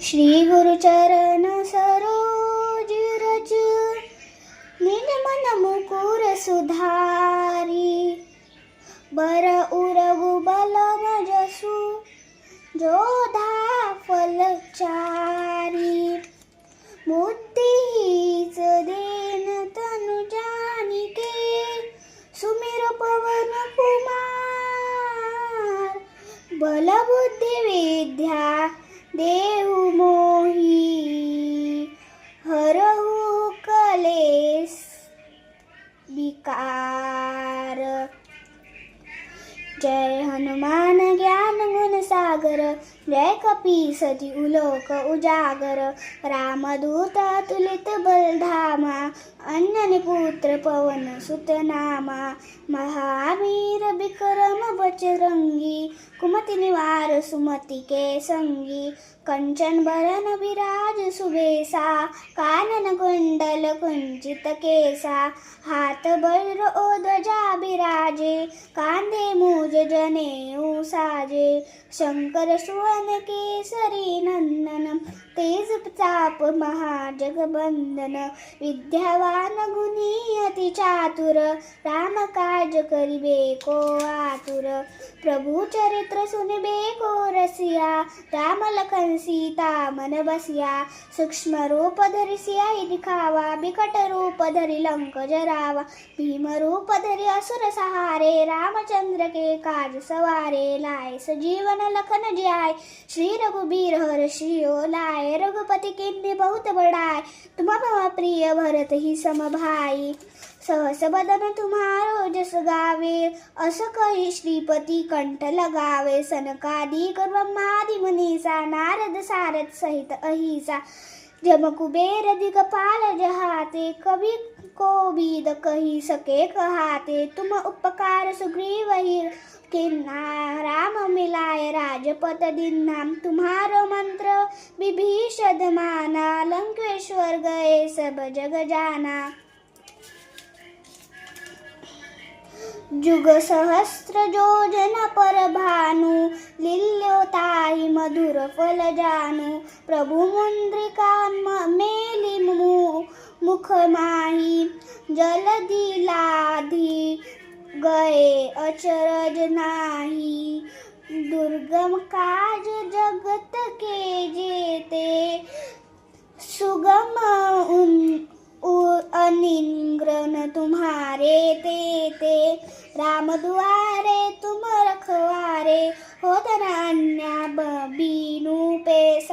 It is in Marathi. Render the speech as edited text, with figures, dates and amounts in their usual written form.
श्री गुरुचरण सरोज रज निज मन मुकुर सुधारी बर उरगु बल जसु जोधा फलचारी बुद्धि देन तनु जानिके सुमिर पवन कुमार बल बुद्धि विद्या देहु मोही हरहु कलेस विकार। जय हनुमान ज्ञान गुण सागर जय कपीसति उलोक उजागर रामदूत अतुलित बलधामा अंजनी पुत्र पवन सुत नामा महावीर विक्रम बजरंगी कुमति निवार सुमति के संगी कंचन बरन विराज सुबेसा कानन कुंडल कुंचित केसा हाथ वज्र ओ ध्वजा बिराजे कांधे मूज जनेऊ साजे शंकर सुवन केसरी नंदन तेज प्रताप महाजगबंदन विद्यावान गुणी अति चातुर राम काज करिबे को आतुर प्रभु चरित्र सुनिबे को रसिया राम लखन सीता मन बसिया सूक्ष्म रूप धरि सियाहि दिखावा बिकट रूप धरि लंक जरावा भीम रूप धरि असुर सहारे रामचंद्र के काज सवारे लाए सजीवन लखन जियाए श्री रघुबीर हर्षियो लाए रघुपति किन्नी बहुत बड़ाई तुम मम प्रिय भरत ही सम भाई सहस बदन तुम्हारो जस गावे अस कहि श्रीपति कंठ लगावे सनकादिक ब्रह्मादि मुनीसा नारद सारद सहित अहिसा जम कुबेर दिगपाल जहाते कवि कोविद कहि सके कहाते तुम उपकार सुग्रीव ही किन्ना राम मिलाए राजपत दीन्ना तुम्हारो मंत्र विभीषण माना लंकेश्वर गए सब जग जाना जुग सहस्त्र योजन पर भानु लील्योताहि मधुर फल जानु प्रभु मुद्रिका मेली मुख माही जलधि लाधि गए अचरज नाही दुर्गम काज जगत के